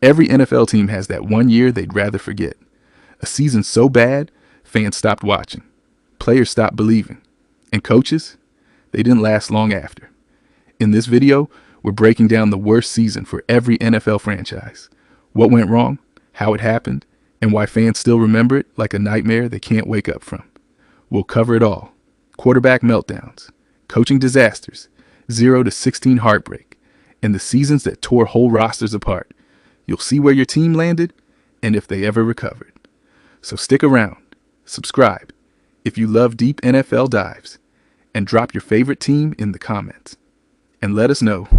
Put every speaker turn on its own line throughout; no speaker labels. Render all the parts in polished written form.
Every NFL team has that one year they'd rather forget. A season so bad, fans stopped watching. Players stopped believing. And coaches? They didn't last long after. In this video, we're breaking down the worst season for every NFL franchise. What went wrong, how it happened, and why fans still remember it like a nightmare they can't wake up from. We'll cover it all. Quarterback meltdowns, coaching disasters, 0 to 16 heartbreak, and the seasons that tore whole rosters apart. You'll see where your team landed and if they ever recovered. So stick around, subscribe if you love deep NFL dives, and drop your favorite team in the comments. And let us know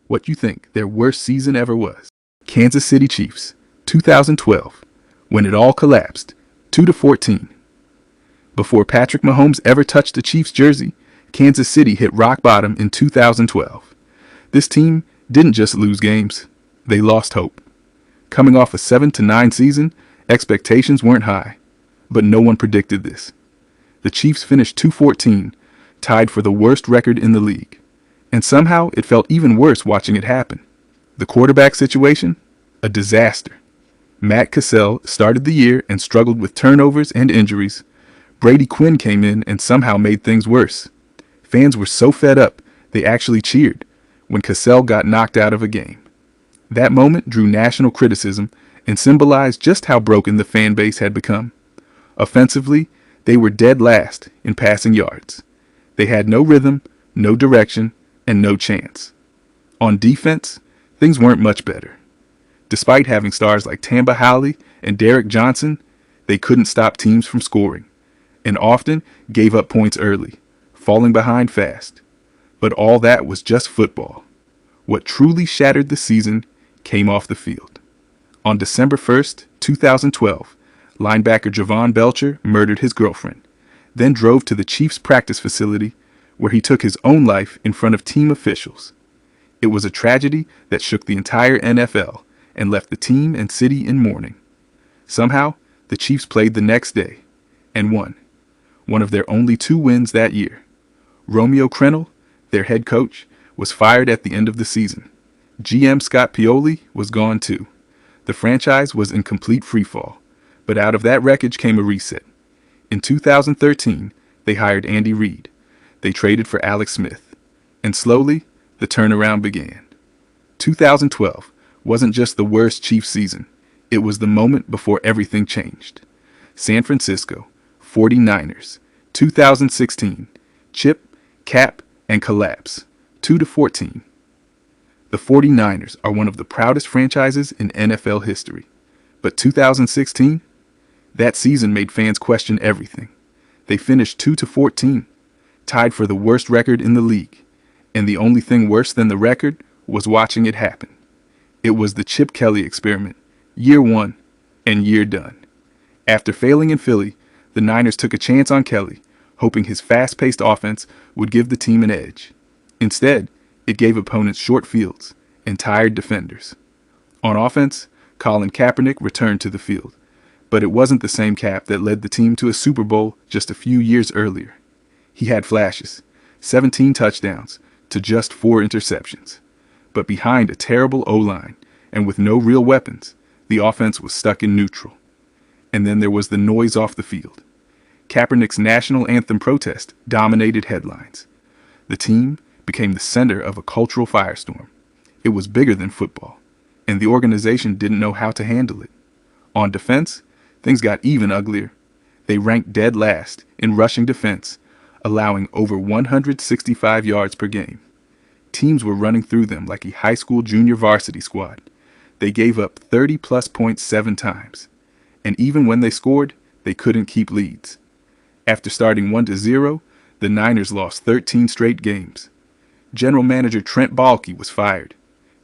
what you think their worst season ever was. Kansas City Chiefs, 2012, when it all collapsed, 2 to 14. Before Patrick Mahomes ever touched the Chiefs jersey, Kansas City hit rock bottom in 2012. This team didn't just lose games, they lost hope. Coming off a 7-9 season, expectations weren't high, but no one predicted this. The Chiefs finished 2-14, tied for the worst record in the league. And somehow it felt even worse watching it happen. The quarterback situation? A disaster. Matt Cassell started the year and struggled with turnovers and injuries. Brady Quinn came in and somehow made things worse. Fans were so fed up, they actually cheered when Cassell got knocked out of a game. That moment drew national criticism and symbolized just how broken the fan base had become. Offensively, they were dead last in passing yards. They had no rhythm, no direction, and no chance. On defense, things weren't much better. Despite having stars like Tamba Howley and Derek Johnson, they couldn't stop teams from scoring, and often gave up points early, falling behind fast. But all that was just football. What truly shattered the season came off the field. On December 1st, 2012, linebacker Javon Belcher murdered his girlfriend, then drove to the Chiefs' practice facility where he took his own life in front of team officials. It was a tragedy that shook the entire NFL and left the team and city in mourning. Somehow, the Chiefs played the next day and won, one of their only 2 wins that year. Romeo Crennel, their head coach, was fired at the end of the season. GM Scott Pioli was gone too. The franchise was in complete freefall, but out of that wreckage came a reset. In 2013, they hired Andy Reid. They traded for Alex Smith, and slowly, the turnaround began. 2012 wasn't just the worst Chiefs season, it was the moment before everything changed. San Francisco, 49ers, 2016, chip, cap, and collapse, 2 to 14. The 49ers are one of the proudest franchises in NFL history, but 2016? That season made fans question everything. They finished 2 to 14. Tied for the worst record in the league, and the only thing worse than the record was watching it happen. It was the Chip Kelly experiment, year 1 and year done. After failing in Philly, the Niners took a chance on Kelly, hoping his fast-paced offense would give the team an edge. Instead, it gave opponents short fields and tired defenders. On offense, Colin Kaepernick returned to the field, but it wasn't the same Cap that led the team to a Super Bowl just a few years earlier. He had flashes, 17 touchdowns to just 4 interceptions. But behind a terrible O-line and with no real weapons, the offense was stuck in neutral. And then there was the noise off the field. Kaepernick's national anthem protest dominated headlines. The team became the center of a cultural firestorm. It was bigger than football, and the organization didn't know how to handle it. On defense, things got even uglier. They ranked dead last in rushing defense, allowing over 165 yards per game. Teams were running through them like a high school junior varsity squad. They gave up 30-plus points 7 times. And even when they scored, they couldn't keep leads. After starting 1-0, the Niners lost 13 straight games. General manager Trent Baalke was fired.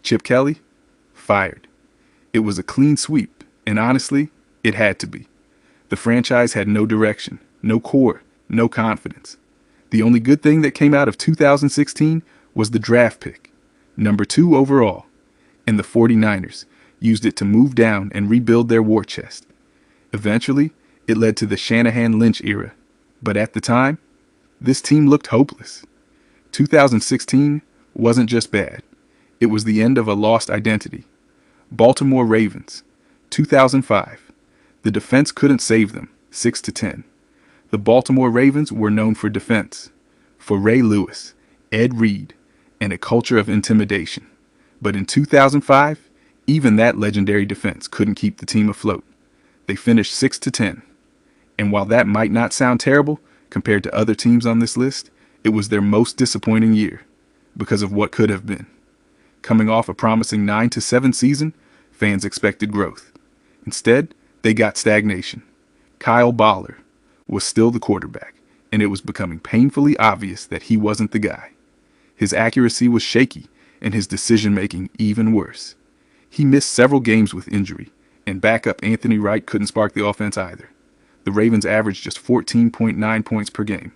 Chip Kelly? Fired. It was a clean sweep, and honestly, it had to be. The franchise had no direction, no core, no confidence. The only good thing that came out of 2016 was the draft pick, number 2 overall, and the 49ers used it to move down and rebuild their war chest. Eventually, it led to the Shanahan-Lynch era, but at the time, this team looked hopeless. 2016 wasn't just bad, it was the end of a lost identity. Baltimore Ravens, 2005. The defense couldn't save them, 6-10. The Baltimore Ravens were known for defense, for Ray Lewis, Ed Reed, and a culture of intimidation. But in 2005, even that legendary defense couldn't keep the team afloat. They finished 6-10. And while that might not sound terrible compared to other teams on this list, it was their most disappointing year because of what could have been. Coming off a promising 9-7 season, fans expected growth. Instead, they got stagnation. Kyle Boller was still the quarterback, and it was becoming painfully obvious that he wasn't the guy. His accuracy was shaky, and his decision-making even worse. He missed several games with injury, and backup Anthony Wright couldn't spark the offense either. The Ravens averaged just 14.9 points per game,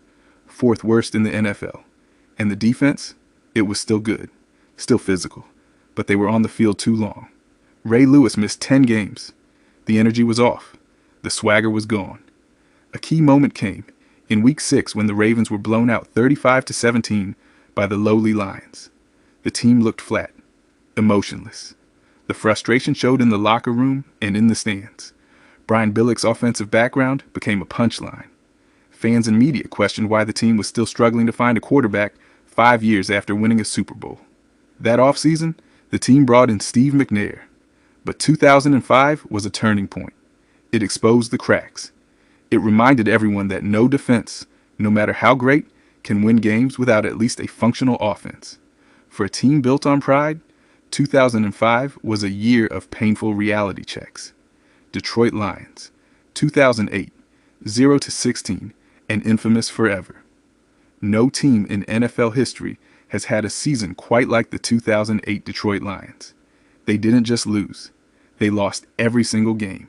fourth worst in the NFL. And the defense? It was still good, still physical, but they were on the field too long. Ray Lewis missed 10 games. The energy was off. The swagger was gone. A key moment came in Week 6 when the Ravens were blown out 35-17 by the lowly Lions. The team looked flat, emotionless. The frustration showed in the locker room and in the stands. Brian Billick's offensive background became a punchline. Fans and media questioned why the team was still struggling to find a quarterback 5 years after winning a Super Bowl. That offseason, the team brought in Steve McNair. But 2005 was a turning point. It exposed the cracks. It reminded everyone that no defense, no matter how great, can win games without at least a functional offense. For a team built on pride, 2005 was a year of painful reality checks. Detroit Lions, 2008, 0-16, and infamous forever. No team in NFL history has had a season quite like the 2008 Detroit Lions. They didn't just lose. They lost every single game.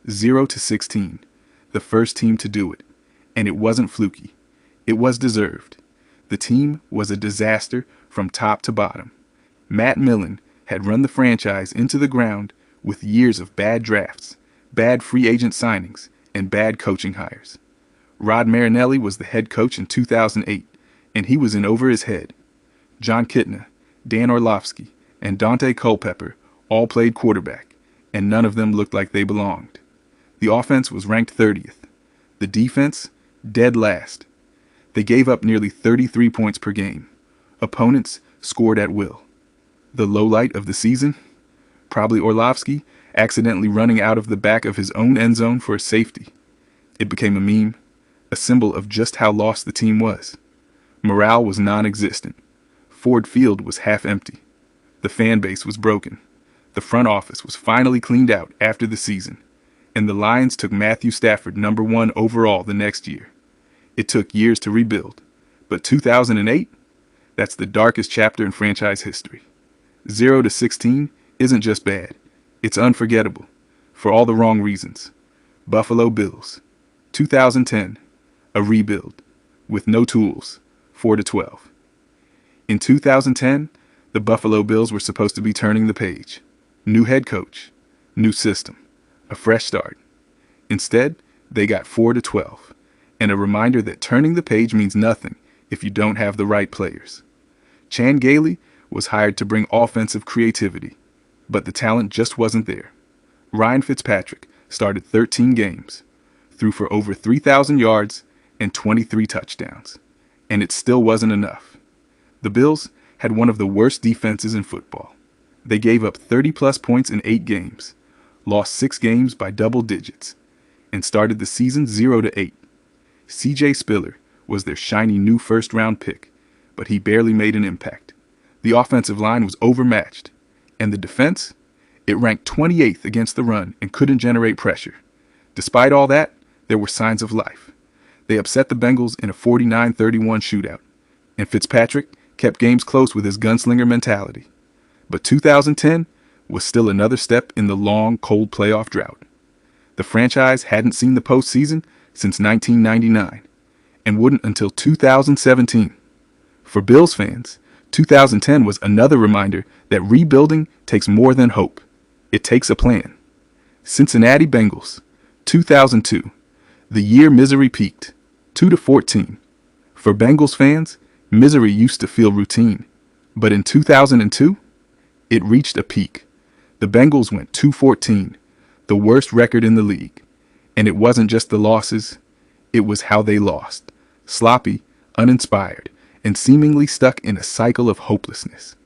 0-16, the first team to do it. And it wasn't fluky. It was deserved. The team was a disaster from top to bottom. Matt Millen had run the franchise into the ground with years of bad drafts, bad free agent signings, and bad coaching hires. Rod Marinelli was the head coach in 2008, and he was in over his head. John Kitna, Dan Orlovsky, and Dante Culpepper all played quarterback, and none of them looked like they belonged. The offense was ranked 30th. The defense, dead last. They gave up nearly 33 points per game. Opponents scored at will. The lowlight of the season? Probably Orlovsky accidentally running out of the back of his own end zone for a safety. It became a meme, a symbol of just how lost the team was. Morale was non-existent. Ford Field was half empty. The fan base was broken. The front office was finally cleaned out after the season, and the Lions took Matthew Stafford number 1 overall the next year. It took years to rebuild, but 2008? That's the darkest chapter in franchise history. 0-16 isn't just bad. It's unforgettable, for all the wrong reasons. Buffalo Bills, 2010, a rebuild, with no tools, 4-12. In 2010, the Buffalo Bills were supposed to be turning the page. New head coach, new system, a fresh start. Instead, they got 4-12, and a reminder that turning the page means nothing if you don't have the right players. Chan Gailey was hired to bring offensive creativity, but the talent just wasn't there. Ryan Fitzpatrick started 13 games, threw for over 3,000 yards and 23 touchdowns, and it still wasn't enough. The Bills had one of the worst defenses in football. They gave up 30-plus points in 8 games, lost 6 games by double digits, and started the season 0-8. C.J. Spiller was their shiny new first-round pick, but he barely made an impact. The offensive line was overmatched, and the defense? It ranked 28th against the run and couldn't generate pressure. Despite all that, there were signs of life. They upset the Bengals in a 49-31 shootout, and Fitzpatrick kept games close with his gunslinger mentality. But 2010 was still another step in the long, cold playoff drought. The franchise hadn't seen the postseason since 1999, and wouldn't until 2017. For Bills fans, 2010 was another reminder that rebuilding takes more than hope. It takes a plan. Cincinnati Bengals, 2002, the year misery peaked, 2-14. For Bengals fans, misery used to feel routine, but in 2002, it reached a peak. The Bengals went 2-14, the worst record in the league. And it wasn't just the losses, it was how they lost. Sloppy, uninspired, and seemingly stuck in a cycle of hopelessness.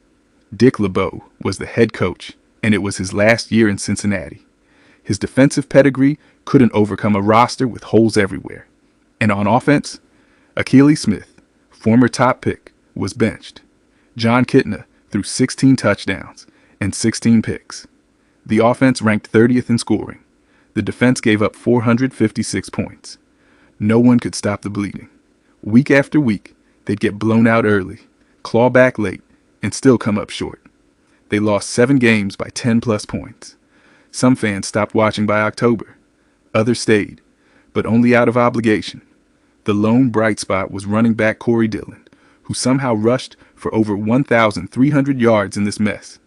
Dick LeBeau was the head coach, and it was his last year in Cincinnati. His defensive pedigree couldn't overcome a roster with holes everywhere. And on offense, Akili Smith, former top pick, was benched. John Kitna threw 16 touchdowns and 16 picks. The offense ranked 30th in scoring. The defense gave up 456 points. No one could stop the bleeding. Week after week, they'd get blown out early, claw back late, and still come up short. They lost 7 games by 10-plus points. Some fans stopped watching by October. Others stayed, but only out of obligation. The lone bright spot was running back Corey Dillon, who somehow rushed for over 1,300 yards in this mess.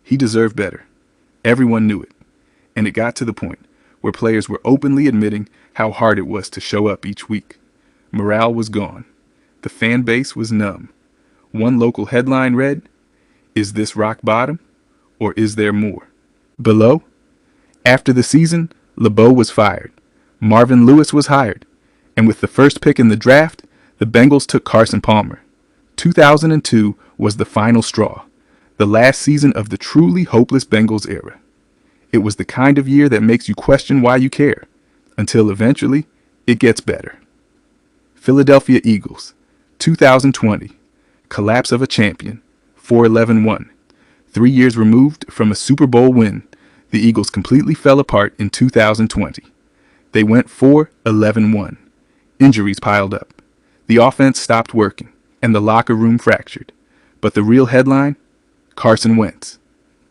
He deserved better. Everyone knew it. And it got to the point where players were openly admitting how hard it was to show up each week. Morale was gone. The fan base was numb. One local headline read, "Is this rock bottom, or is there more?" Below, after the season, LeBeau was fired. Marvin Lewis was hired. And with the first pick in the draft, the Bengals took Carson Palmer. 2002 was the final straw, the last season of the truly hopeless Bengals era. It was the kind of year that makes you question why you care, until eventually it gets better. Philadelphia Eagles, 2020, collapse of a champion, 4-11-1. 3 years removed from a Super Bowl win, the Eagles completely fell apart in 2020. They went 4-11-1. Injuries piled up. The offense stopped working, and the locker room fractured. But the real headline? Carson Wentz.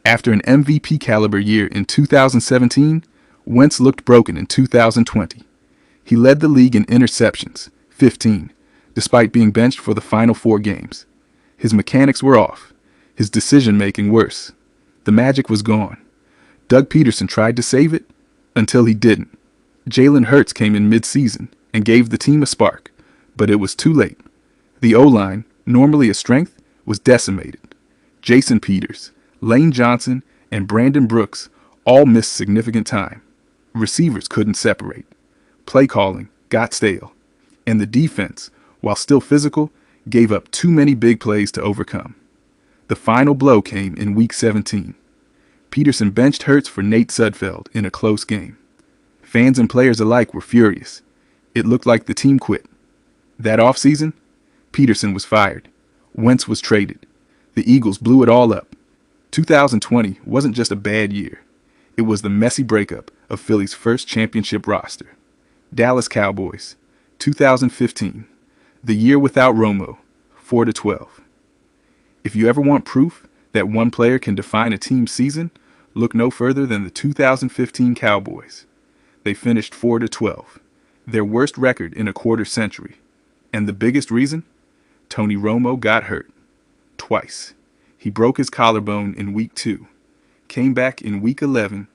After an MVP-caliber year in 2017, Wentz looked broken in 2020. He led the league in interceptions, 15, despite being benched for the final 4 games. His mechanics were off, his decision-making worse. The magic was gone. Doug Peterson tried to save it, until he didn't. Jalen Hurts came in mid-season and gave the team a spark, but it was too late. The O-line, normally a strength, was decimated. Jason Peters, Lane Johnson, and Brandon Brooks all missed significant time. Receivers couldn't separate. Play calling got stale. And the defense, while still physical, gave up too many big plays to overcome. The final blow came in Week 17. Peterson benched Hurts for Nate Sudfeld in a close game. Fans and players alike were furious. It looked like the team quit. That offseason, Peterson was fired. Wentz was traded. The Eagles blew it all up. 2020 wasn't just a bad year. It was the messy breakup of Philly's first championship roster. Dallas Cowboys, 2015, the year without Romo, 4-12. If you ever want proof that one player can define a team's season, look no further than the 2015 Cowboys. They finished 4-12, their worst record in a quarter century. And the biggest reason? Tony Romo got hurt. Twice. He broke his collarbone in Week 2, came back in Week 11,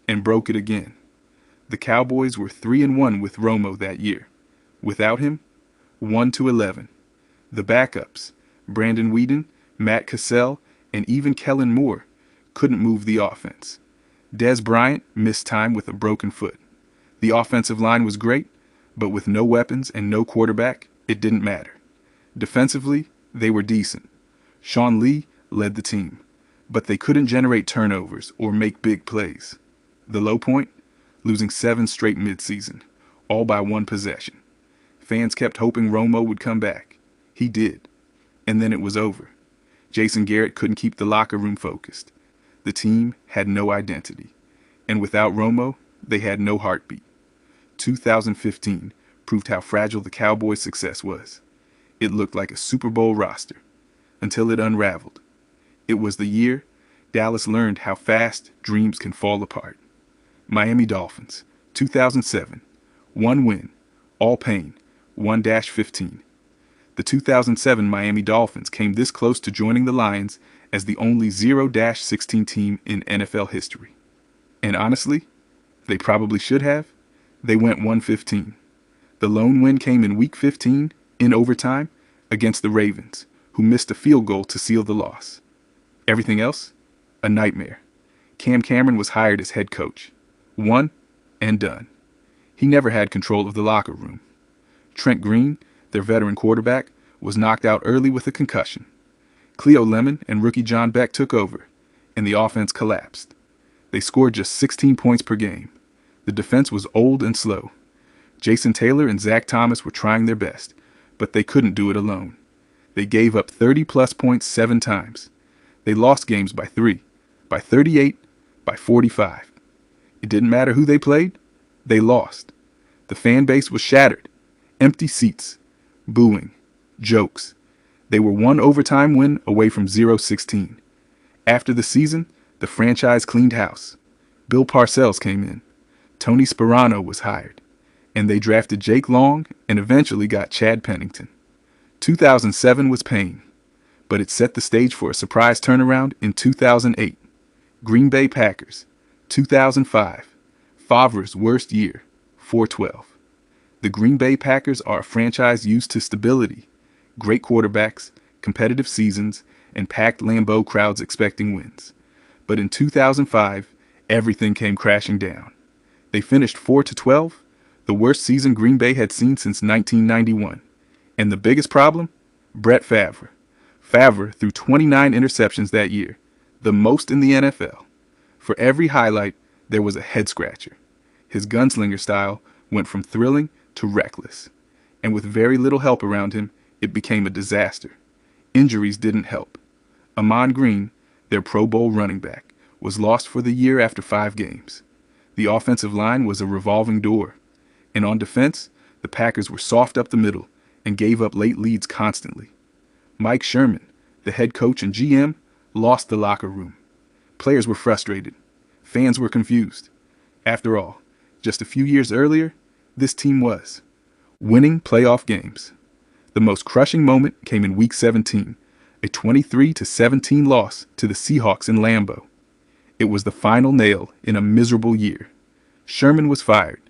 and broke it again. The Cowboys were 3-1 with Romo that year. Without him, 1-11. The backups, Brandon Weeden, Matt Cassell, and even Kellen Moore, couldn't move the offense. Dez Bryant missed time with a broken foot. The offensive line was great, but with no weapons and no quarterback, it didn't matter. Defensively, they were decent. Sean Lee led the team, but they couldn't generate turnovers or make big plays. The low point? Losing 7 straight midseason, all by 1 possession. Fans kept hoping Romo would come back. He did. And then it was over. Jason Garrett couldn't keep the locker room focused. The team had no identity. And without Romo, they had no heartbeat. 2015 proved how fragile the Cowboys' success was. It looked like a Super Bowl roster, until it unraveled. It was the year Dallas learned how fast dreams can fall apart. Miami Dolphins, 2007, 1 win, all pain, 1-15. The 2007 Miami Dolphins came this close to joining the Lions as the only 0-16 team in NFL history. And honestly, they probably should have. They went 1-15. The lone win came in Week 15, in overtime, against the Ravens, who missed a field goal to seal the loss. Everything else? A nightmare. Cam Cameron was hired as head coach. One and done. He never had control of the locker room. Trent Green, their veteran quarterback, was knocked out early with a concussion. Cleo Lemon and rookie John Beck took over, and the offense collapsed. They scored just 16 points per game. The defense was old and slow. Jason Taylor and Zach Thomas were trying their best, but they couldn't do it alone. They gave up 30-plus points 7 times. They lost games by 3, by 38, by 45. It didn't matter who they played, they lost. The fan base was shattered. Empty seats, booing, jokes. They were one overtime win away from 0-16. After the season, the franchise cleaned house. Bill Parcells came in. Tony Sperano was hired. And they drafted Jake Long and eventually got Chad Pennington. 2007 was pain, but it set the stage for a surprise turnaround in 2008. Green Bay Packers, 2005. Favre's worst year, 4-12. The Green Bay Packers are a franchise used to stability, great quarterbacks, competitive seasons, and packed Lambeau crowds expecting wins. But in 2005, everything came crashing down. They finished 4-12, the worst season Green Bay had seen since 1991. And the biggest problem? Brett Favre. Favre threw 29 interceptions that year, the most in the NFL. For every highlight, there was a head-scratcher. His gunslinger style went from thrilling to reckless. And with very little help around him, it became a disaster. Injuries didn't help. Ahman Green, their Pro Bowl running back, was lost for the year after 5 games. The offensive line was a revolving door. And on defense, the Packers were soft up the middle and gave up late leads constantly. Mike Sherman, the head coach and GM, lost the locker room. Players were frustrated. Fans were confused. After all, just a few years earlier, this team was winning playoff games. The most crushing moment came in Week 17, a 23-17 loss to the Seahawks in Lambeau. It was the final nail in a miserable year. Sherman was fired.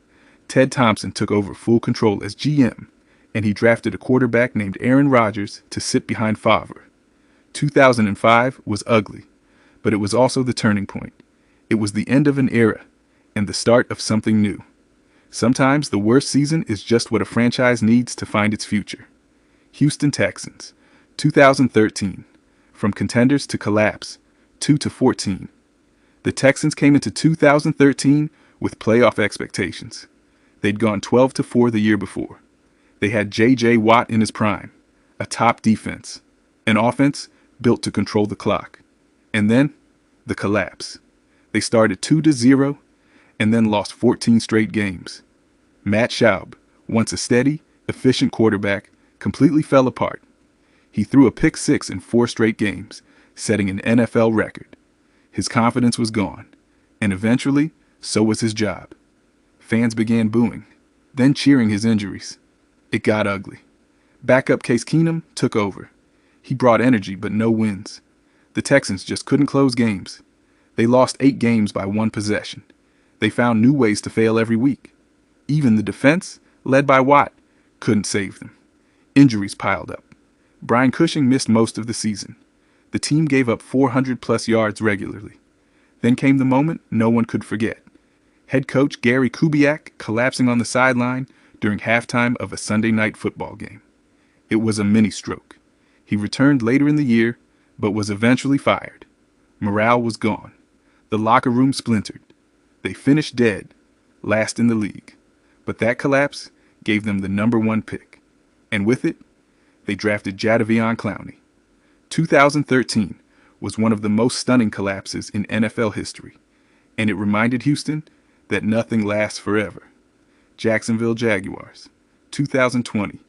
Ted Thompson took over full control as GM, and he drafted a quarterback named Aaron Rodgers to sit behind Favre. 2005 was ugly, but it was also the turning point. It was the end of an era and the start of something new. Sometimes the worst season is just what a franchise needs to find its future. Houston Texans, 2013. From contenders to collapse, 2-14. The Texans came into 2013 with playoff expectations. They'd gone 12-4 the year before. They had J.J. Watt in his prime, a top defense, an offense built to control the clock. And then, the collapse. They started 2-0 and then lost 14 straight games. Matt Schaub, once a steady, efficient quarterback, completely fell apart. He threw a pick 6 in 4 straight games, setting an NFL record. His confidence was gone, and eventually, so was his job. Fans began booing, then cheering his injuries. It got ugly. Backup Case Keenum took over. He brought energy but no wins. The Texans just couldn't close games. They lost 8 games by 1 possession. They found new ways to fail every week. Even the defense, led by Watt, couldn't save them. Injuries piled up. Brian Cushing missed most of the season. The team gave up 400-plus yards regularly. Then came the moment no one could forget. Head coach Gary Kubiak collapsing on the sideline during halftime of a Sunday night football game. It was a mini-stroke. He returned later in the year, but was eventually fired. Morale was gone. The locker room splintered. They finished dead, last in the league. But that collapse gave them the number 1 pick. And with it, they drafted Jadeveon Clowney. 2013 was one of the most stunning collapses in NFL history, and it reminded Houston that nothing lasts forever. Jacksonville Jaguars, 2020.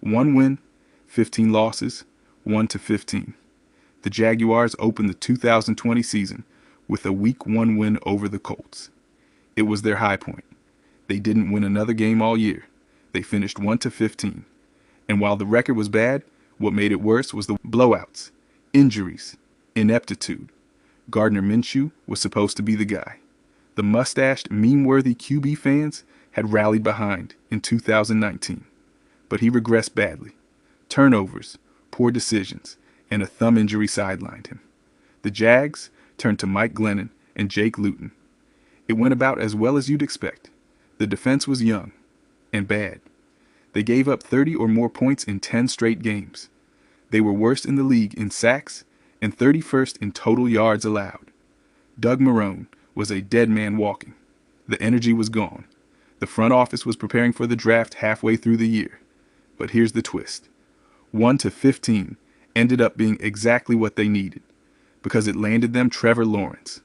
1 win, 15 losses, 1-15. The Jaguars opened the 2020 season with a Week 1 win over the Colts. It was their high point. They didn't win another game all year. They finished 1-15. And while the record was bad, what made it worse was the blowouts, injuries, ineptitude. Gardner Minshew was supposed to be the guy. The mustached, meme-worthy QB fans had rallied behind in 2019. But he regressed badly. Turnovers, poor decisions, and a thumb injury sidelined him. The Jags turned to Mike Glennon and Jake Luton. It went about as well as you'd expect. The defense was young and bad. They gave up 30 or more points in 10 straight games. They were worst in the league in sacks and 31st in total yards allowed. Doug Marrone was a dead man walking. The energy was gone. The front office was preparing for the draft halfway through the year. But here's the twist. 1-15 ended up being exactly what they needed, because it landed them Trevor Lawrence.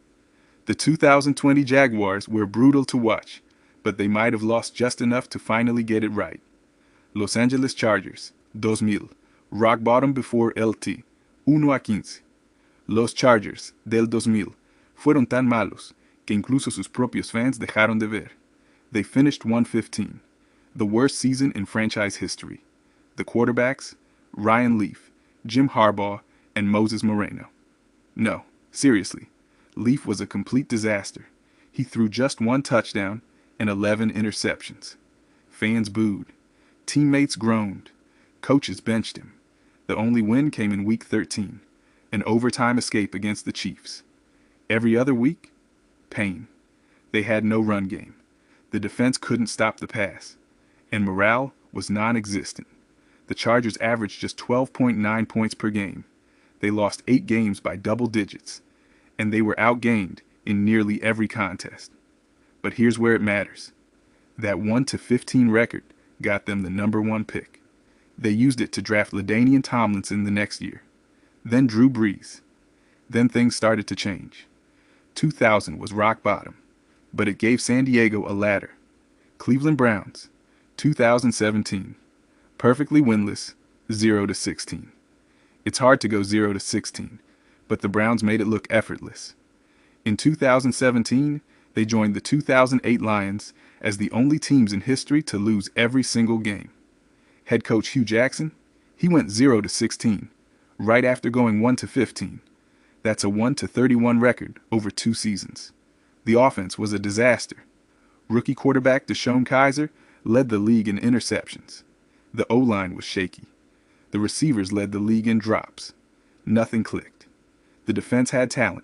The 2020 Jaguars were brutal to watch, but they might have lost just enough to finally get it right. Los Angeles Chargers, 2000, rock bottom before LT, 1-15. Los Chargers, del 2000, fueron tan malos que incluso sus propios fans dejaron de ver. They finished 1-15, the worst season in franchise history. The quarterbacks, Ryan Leaf, Jim Harbaugh, and Moses Moreno. No, seriously, Leaf was a complete disaster. He threw just 1 touchdown and 11 interceptions. Fans booed. Teammates groaned. Coaches benched him. The only win came in Week 13, an overtime escape against the Chiefs. Every other week, pain. They had no run game. The defense couldn't stop the pass, and morale was non-existent. The Chargers averaged just 12.9 points per game. They lost 8 games by double digits, and they were outgained in nearly every contest. But here's where it matters. That 1-15 record got them the number 1 pick. They used it to draft LaDainian Tomlinson the next year. Then Drew Brees. Then things started to change. 2000 was rock bottom, but it gave San Diego a ladder. Cleveland Browns, 2017. Perfectly winless, 0-16. It's hard to go 0-16, but the Browns made it look effortless. In 2017, they joined the 2008 Lions as the only teams in history to lose every single game. Head coach Hugh Jackson, he went 0-16, right after going 1-15. That's a 1-31 record over 2 seasons. The offense was a disaster. Rookie quarterback Deshaun Kaiser led the league in interceptions. The O-line was shaky. The receivers led the league in drops. Nothing clicked. The defense had talent.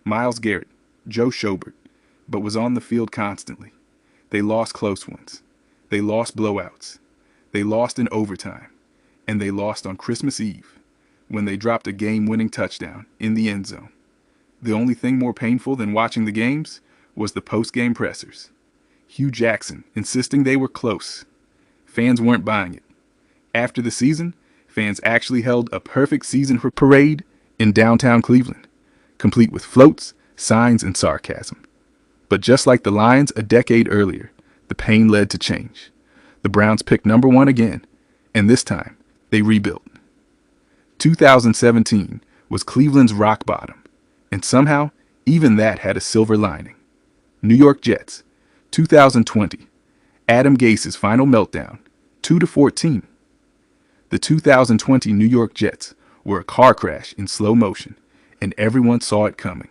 Myles Garrett, Joe Schobert, but was on the field constantly. They lost close ones. They lost blowouts. They lost in overtime. And they lost on Christmas Eve, when they dropped a game-winning touchdown in the end zone. The only thing more painful than watching the games was the post-game pressers. Hugh Jackson insisting they were close. Fans weren't buying it. After the season, fans actually held a perfect season parade in downtown Cleveland, complete with floats, signs, and sarcasm. But just like the Lions a decade earlier, the pain led to change. The Browns picked number 1 again, and this time, they rebuilt. 2017 was Cleveland's rock bottom, and somehow, even that had a silver lining. New York Jets, 2020. Adam Gase's final meltdown, 2-14. The 2020 New York Jets were a car crash in slow motion, and everyone saw it coming.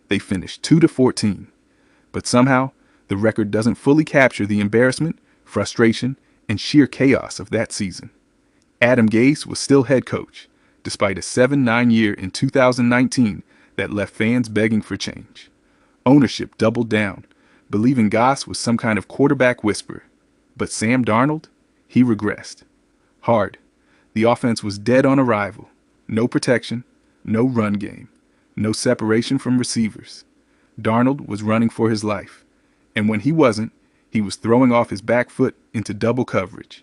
They finished 2-14, but somehow the record doesn't fully capture the embarrassment, frustration, and sheer chaos of that season. Adam Gase was still head coach, despite a 7-9 year in 2019 that left fans begging for change. Ownership doubled down, believing Goss was some kind of quarterback whisperer. But Sam Darnold, he regressed. Hard. The offense was dead on arrival. No protection, no run game, no separation from receivers. Darnold was running for his life, and when he wasn't, he was throwing off his back foot into double coverage.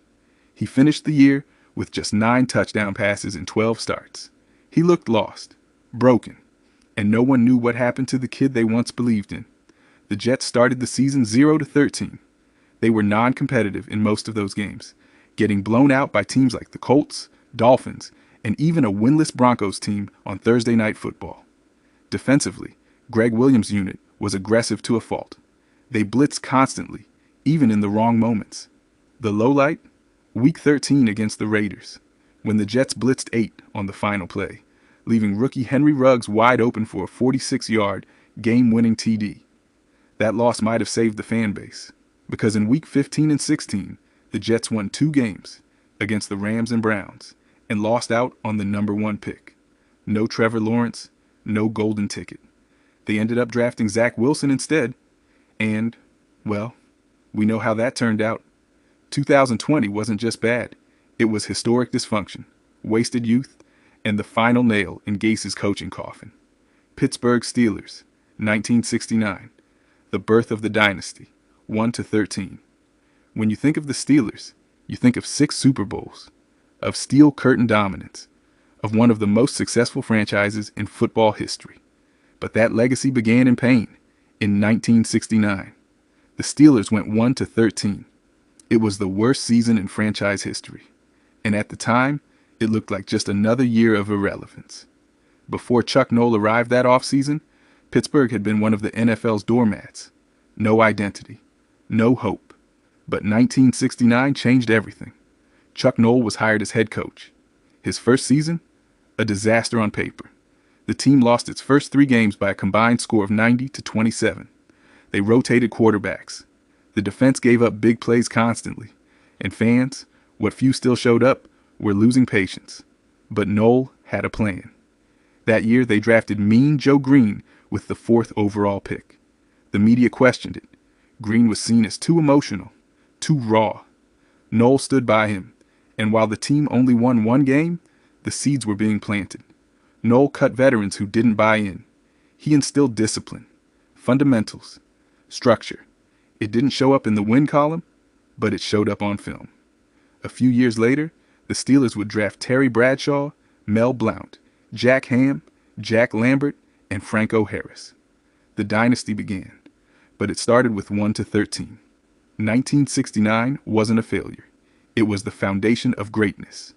He finished the year with just 9 touchdown passes in 12 starts. He looked lost, broken, and no one knew what happened to the kid they once believed in. The Jets started the season 0-13. They were non-competitive in most of those games, getting blown out by teams like the Colts, Dolphins, and even a winless Broncos team on Thursday Night Football. Defensively, Greg Williams' unit was aggressive to a fault. They blitzed constantly, even in the wrong moments. The lowlight? Week 13 against the Raiders, when the Jets blitzed 8 on the final play, leaving rookie Henry Ruggs wide open for a 46-yard, game-winning TD. That loss might have saved the fan base, because in Week 15 and 16, the Jets won 2 games against the Rams and Browns and lost out on the number 1 pick. No Trevor Lawrence, no golden ticket. They ended up drafting Zach Wilson instead, and, well, we know how that turned out. 2020 wasn't just bad, it was historic dysfunction, wasted youth, and the final nail in Gase's coaching coffin. Pittsburgh Steelers, 1969, the birth of the dynasty, 1-13. When you think of the Steelers, you think of 6 Super Bowls, of steel curtain dominance, of one of the most successful franchises in football history. But that legacy began in pain in 1969. The Steelers went 1-13. It was the worst season in franchise history. And at the time, it looked like just another year of irrelevance. Before Chuck Noll arrived that offseason, Pittsburgh had been one of the NFL's doormats. No identity, no hope. But 1969 changed everything. Chuck Noll was hired as head coach. His first season? A disaster on paper. The team lost its first 3 games by a combined score of 90-27. They rotated quarterbacks. The defense gave up big plays constantly. And fans, what few still showed up, were losing patience. But Noll had a plan. That year, they drafted Mean Joe Green with the 4th overall pick. The media questioned it. Green was seen as too emotional, too raw. Noll stood by him, and while the team only won 1 game, the seeds were being planted. Noll cut veterans who didn't buy in. He instilled discipline, fundamentals, structure. It didn't show up in the win column, but it showed up on film. A few years later, the Steelers would draft Terry Bradshaw, Mel Blount, Jack Ham, Jack Lambert, and Franco Harris. The dynasty began, but it started with 1-13. 1969 wasn't a failure. It was the foundation of greatness.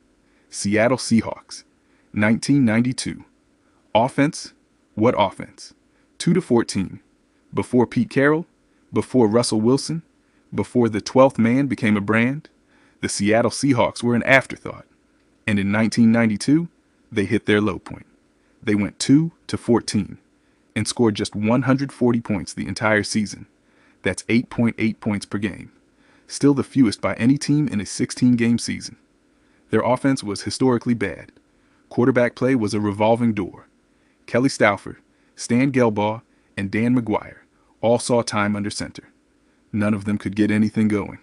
Seattle Seahawks, 1992. Offense? What offense? 2-14. Before Pete Carroll, before Russell Wilson, before the 12th man became a brand, the Seattle Seahawks were an afterthought. And in 1992, they hit their low point. They went 2-14 and scored just 140 points the entire season. That's 8.8 points per game. Still the fewest by any team in a 16-game season. Their offense was historically bad. Quarterback play was a revolving door. Kelly Stouffer, Stan Gelbaugh, and Dan McGuire all saw time under center. None of them could get anything going.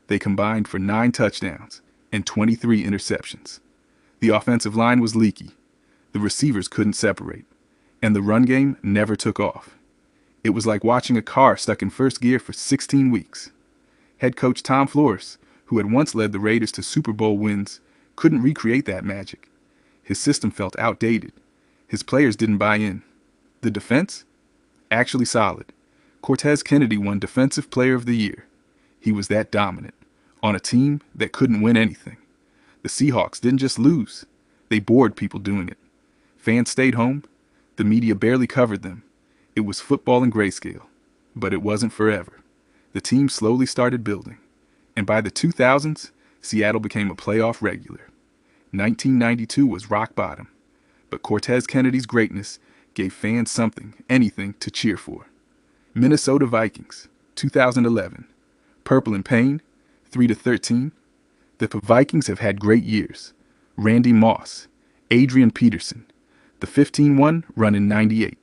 They combined for 9 touchdowns and 23 interceptions. The offensive line was leaky. The receivers couldn't separate. And the run game never took off. It was like watching a car stuck in first gear for 16 weeks. Head coach Tom Flores, who had once led the Raiders to Super Bowl wins, couldn't recreate that magic. His system felt outdated. His players didn't buy in. The defense? Actually solid. Cortez Kennedy won Defensive Player of the Year. He was that dominant, on a team that couldn't win anything. The Seahawks didn't just lose. They bored people doing it. Fans stayed home. The media barely covered them. It was football in grayscale. But it wasn't forever. The team slowly started building. And by the 2000s, Seattle became a playoff regular. 1992 was rock bottom. But Cortez Kennedy's greatness gave fans something, anything, to cheer for. Minnesota Vikings, 2011. Purple and Pain, 3-13. The Vikings have had great years. Randy Moss, Adrian Peterson. The 15-1 run in 98.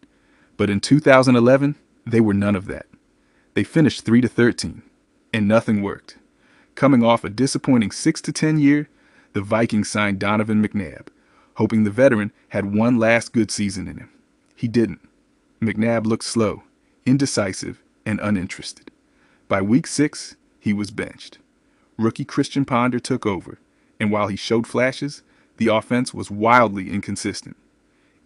But in 2011, they were none of that. They finished 3-13, and nothing worked. Coming off a disappointing 6-10 year, the Vikings signed Donovan McNabb, hoping the veteran had one last good season in him. He didn't. McNabb looked slow, indecisive, and uninterested. By week 6, he was benched. Rookie Christian Ponder took over, and while he showed flashes, the offense was wildly inconsistent.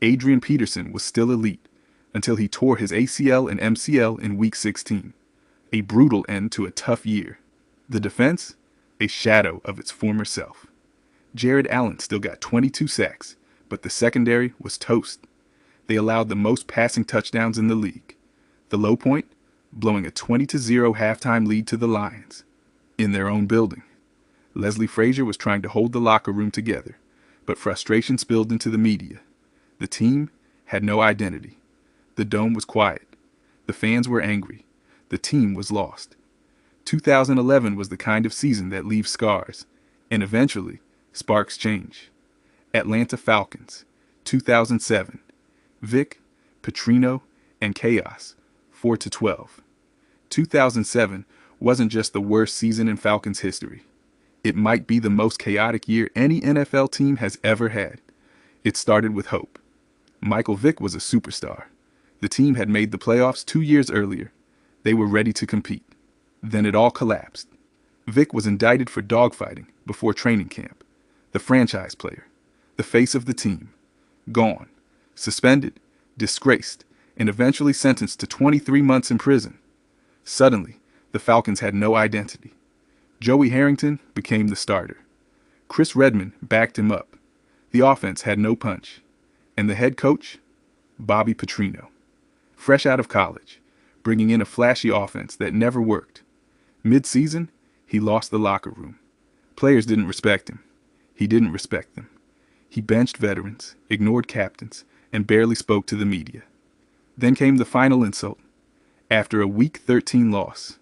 Adrian Peterson was still elite, until he tore his ACL and MCL in week 16. A brutal end to a tough year. The defense? A shadow of its former self. Jared Allen still got 22 sacks, but the secondary was toast. They allowed the most passing touchdowns in the league. The low point? Blowing a 20-0 halftime lead to the Lions. In their own building. Leslie Frazier was trying to hold the locker room together, but frustration spilled into the media. The team had no identity. The dome was quiet. The fans were angry. The team was lost. 2011 was the kind of season that leaves scars, and eventually, sparks change. Atlanta Falcons, 2007. Vic, Petrino, and chaos, 4-12. 2007 wasn't just the worst season in Falcons history. It might be the most chaotic year any NFL team has ever had. It started with hope. Michael Vick was a superstar. The team had made the playoffs 2 years earlier. They were ready to compete. Then it all collapsed. Vick was indicted for dogfighting before training camp. The franchise player, the face of the team, gone, suspended, disgraced, and eventually sentenced to 23 months in prison. Suddenly, the Falcons had no identity. Joey Harrington became the starter. Chris Redman backed him up. The offense had no punch. And the head coach? Bobby Petrino. Fresh out of college, bringing in a flashy offense that never worked. Mid-season, he lost the locker room. Players didn't respect him. He didn't respect them. He benched veterans, ignored captains, and barely spoke to the media. Then came the final insult. After a Week 13 loss,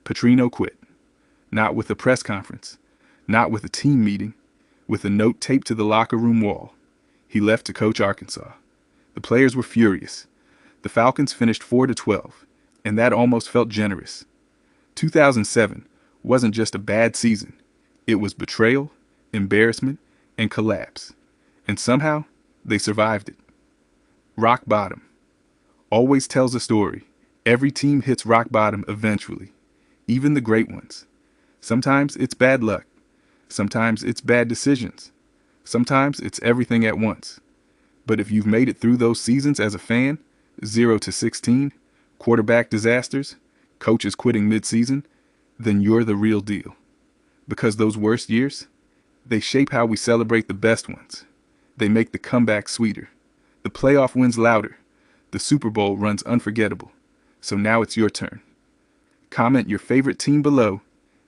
Petrino quit. Not with a press conference, not with a team meeting, with a note taped to the locker room wall. He left to coach Arkansas. The players were furious. The Falcons finished 4-12, and that almost felt generous. 2007 wasn't just a bad season. It was betrayal, embarrassment, and collapse. And somehow, they survived it. Rock bottom. Always tells a story. Every team hits rock bottom eventually. Even the great ones. Sometimes it's bad luck. Sometimes it's bad decisions. Sometimes it's everything at once. But if you've made it through those seasons as a fan, 0-16, quarterback disasters, coaches quitting mid-season, then you're the real deal. Because those worst years, they shape how we celebrate the best ones. They make the comeback sweeter, the playoff wins louder, the Super Bowl runs unforgettable. So now it's your turn. Comment your favorite team below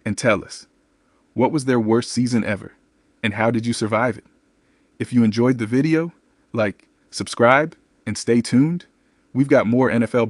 and tell us, what was their worst season ever, and how did you survive it? If you enjoyed the video, like, subscribe, and stay tuned. We've got more NFL breakdowns